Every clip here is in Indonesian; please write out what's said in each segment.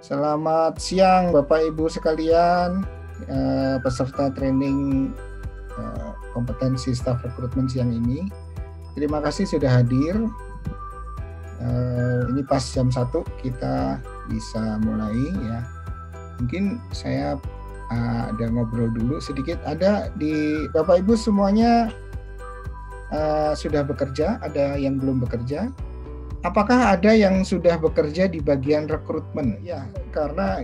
Selamat siang Bapak Ibu sekalian, peserta training kompetensi staf rekrutmen siang ini. Terima kasih sudah hadir. Ini pas jam 1 kita bisa mulai ya. Mungkin saya ada ngobrol dulu sedikit. Ada di Bapak Ibu semuanya sudah bekerja, ada yang belum bekerja. Apakah ada yang sudah bekerja di bagian rekrutmen? Ya, karena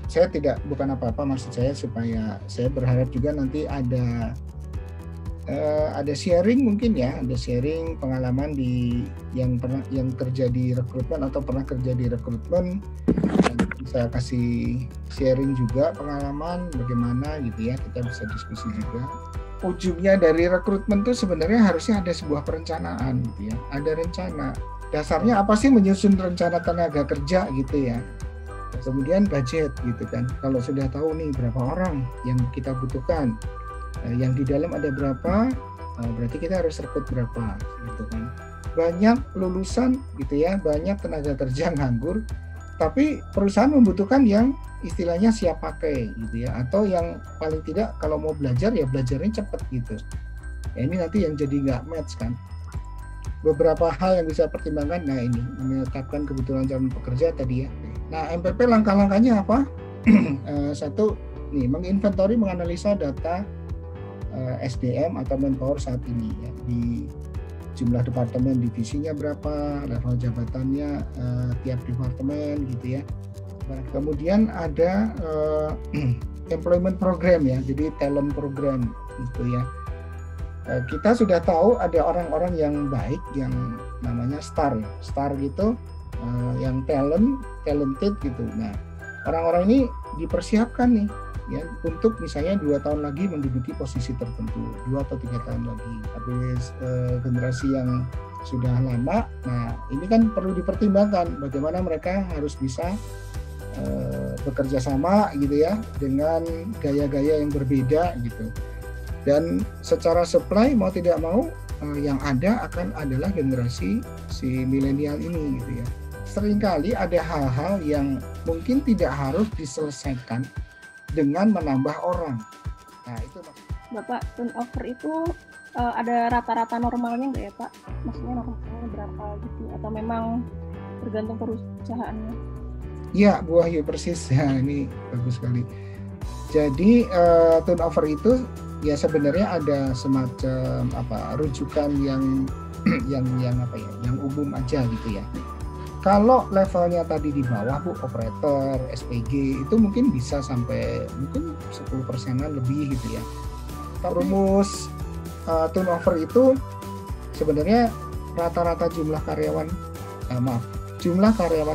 saya bukan apa-apa, maksud saya supaya saya berharap juga nanti ada sharing mungkin ya, ada sharing pengalaman yang kerja di rekrutmen atau pernah kerja di rekrutmen. Saya kasih sharing juga pengalaman bagaimana gitu ya, kita bisa diskusi juga. Ujungnya dari rekrutmen itu sebenarnya harusnya ada sebuah perencanaan gitu ya, ada rencana. Dasarnya apa sih menyusun rencana tenaga kerja gitu ya. Kemudian budget gitu kan. Kalau sudah tahu nih berapa orang yang kita butuhkan, yang di dalam ada berapa, berarti kita harus rekrut berapa gitu kan. Banyak lulusan gitu ya, banyak tenaga kerja nganggur, tapi perusahaan membutuhkan yang istilahnya siap pakai gitu ya, atau yang paling tidak kalau mau belajar ya belajarnya cepat gitu. Ya, ini nanti yang jadi nggak match kan. Beberapa hal yang bisa pertimbangkan, nah ini menetapkan kebutuhan calon pekerja tadi ya. Nah MPP langkah-langkahnya apa? Satu, nih menginventory, menganalisa data SDM atau manpower saat ini ya, di jumlah departemen, divisinya berapa, level jabatannya tiap departemen gitu ya. Kemudian ada employment program ya, jadi talent program gitu ya. Kita sudah tahu ada orang-orang yang baik yang namanya star gitu, yang talented gitu. Nah, orang-orang ini dipersiapkan nih ya untuk misalnya 2 tahun lagi menduduki posisi tertentu, 2 atau 3 tahun lagi. Habis generasi yang sudah lama, nah ini kan perlu dipertimbangkan bagaimana mereka harus bisa bekerja sama gitu ya dengan gaya-gaya yang berbeda gitu. Dan secara supply mau tidak mau yang ada adalah generasi si milenial ini gitu ya. Seringkali ada hal-hal yang mungkin tidak harus diselesaikan dengan menambah orang. Nah itu Bapak, turnover itu ada rata-rata normalnya nggak ya Pak? Maksudnya normalnya berapa gitu? Atau memang tergantung perusahaannya? Iya Bu Wahyu, persis ya, ini bagus sekali. Jadi turnover itu ya sebenarnya ada semacam rujukan yang umum aja gitu ya. Kalau levelnya tadi di bawah Bu, operator, SPG itu mungkin bisa sampai mungkin 10%-an lebih gitu ya. Rumus turnover itu sebenarnya rata-rata jumlah karyawan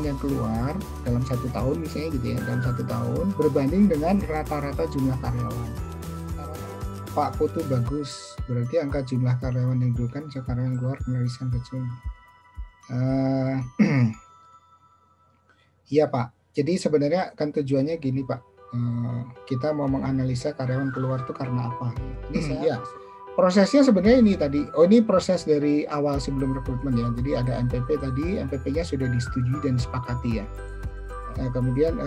yang keluar dalam 1 tahun misalnya gitu ya, dalam 1 tahun berbanding dengan rata-rata jumlah karyawan. Pak Putu bagus, berarti angka jumlah karyawan yang dulu kan karyawan keluar penelitian kecil. Iya Pak, jadi sebenarnya kan tujuannya gini Pak, kita mau menganalisa karyawan keluar itu karena apa. Ini ya, prosesnya sebenarnya ini tadi, ini proses dari awal sebelum rekrutmen ya, jadi ada MPP tadi, MPP-nya sudah disetujui dan disepakati ya. Kemudian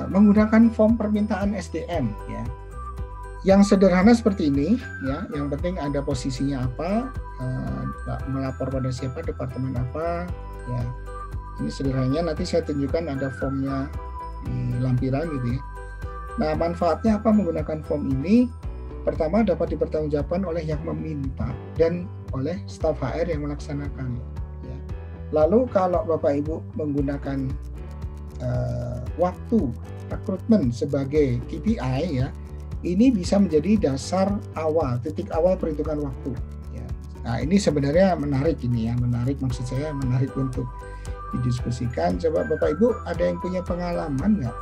menggunakan form permintaan SDM ya. Yang sederhana seperti ini ya, yang penting ada posisinya apa, melapor pada siapa, departemen apa ya. Ini sederhananya, nanti saya tunjukkan ada formnya di lampiran gitu ya. Nah manfaatnya apa menggunakan form ini? Pertama, dapat dipertanggungjawabkan oleh yang meminta dan oleh staf HR yang melaksanakan ya. Lalu kalau Bapak Ibu menggunakan waktu rekrutmen sebagai KPI ya, ini bisa menjadi dasar awal, titik awal perhitungan waktu. Ya. Nah ini sebenarnya menarik ini ya, menarik untuk didiskusikan. Coba Bapak Ibu ada yang punya pengalaman nggak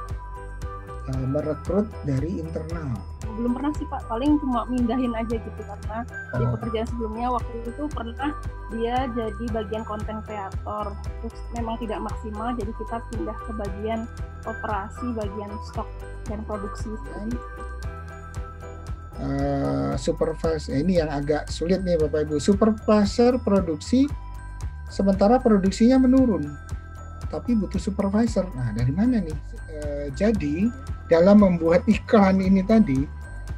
merekrut dari internal? Belum pernah sih Pak, paling cuma mindahin aja gitu karena di pekerjaan sebelumnya waktu itu pernah dia jadi bagian konten kreator, terus memang tidak maksimal, jadi kita pindah ke bagian operasi, bagian stok dan produksi. Supervisor ini yang agak sulit nih Bapak Ibu, supervisor produksi sementara produksinya menurun tapi butuh supervisor. Nah, dari mana nih? Jadi dalam membuat iklan ini tadi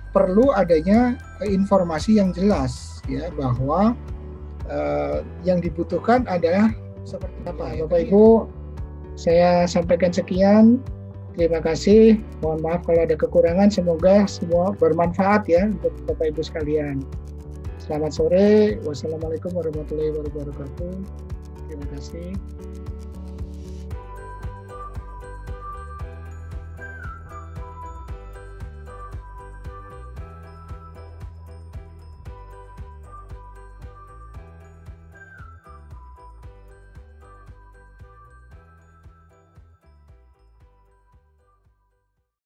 perlu adanya informasi yang jelas ya, bahwa yang dibutuhkan adalah seperti apa. Bapak Ibu, saya sampaikan sekian. Terima kasih. Mohon maaf kalau ada kekurangan. Semoga semua bermanfaat ya untuk Bapak Ibu sekalian. Selamat sore. Wassalamualaikum warahmatullahi wabarakatuh. Terima kasih.